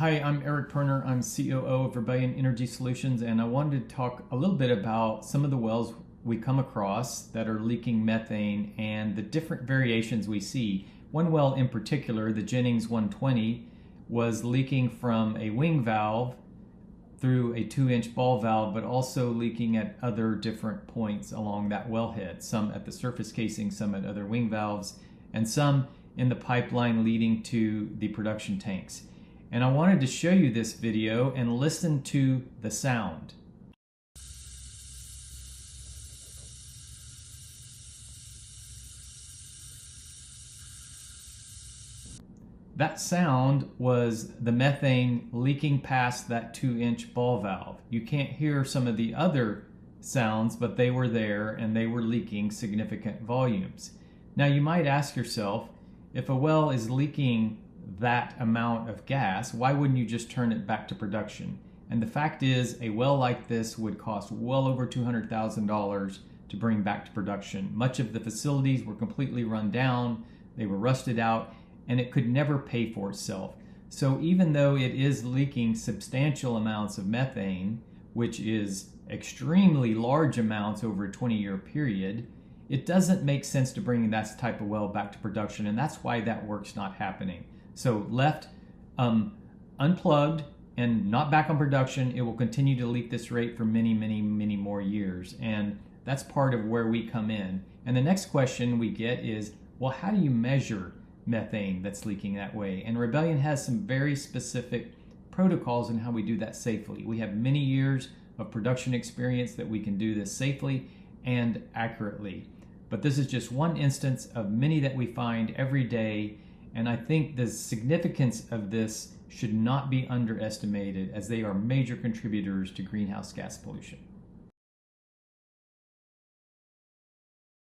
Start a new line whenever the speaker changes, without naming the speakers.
Hi, I'm Eric Perner. I'm COO of Rebellion Energy Solutions, and I wanted to talk a little bit about some of the wells we come across that are leaking methane and the different variations we see. One well in particular, the Jennings 120, was leaking from a wing valve through a 2-inch ball valve, but also leaking at other different points along that wellhead, some at the surface casing, some at other wing valves, and some in the pipeline leading to the production tanks. And I wanted to show you this video and listen to the sound. That sound was the methane leaking past that 2-inch ball valve. You can't hear some of the other sounds, but they were there and they were leaking significant volumes. Now you might ask yourself, if a well is leaking that amount of gas, why wouldn't you just turn it back to production? And the fact is, a well like this would cost well over $200,000 to bring back to production. Much of the facilities were completely run down, they were rusted out, and it could never pay for itself. So even though it is leaking substantial amounts of methane, which is extremely large amounts over a 20-year period, it doesn't make sense to bring that type of well back to production, and that's why that work's not happening. So left unplugged and not back on production, it will continue to leak this rate for many more years. And that's part of where we come in. And the next question we get is, well, how do you measure methane that's leaking that way? And Rebellion has some very specific protocols in how we do that safely. We have many years of production experience that we can do this safely and accurately. But this is just one instance of many that we find every day. And I think the significance of this should not be underestimated, as they are major contributors to greenhouse gas pollution.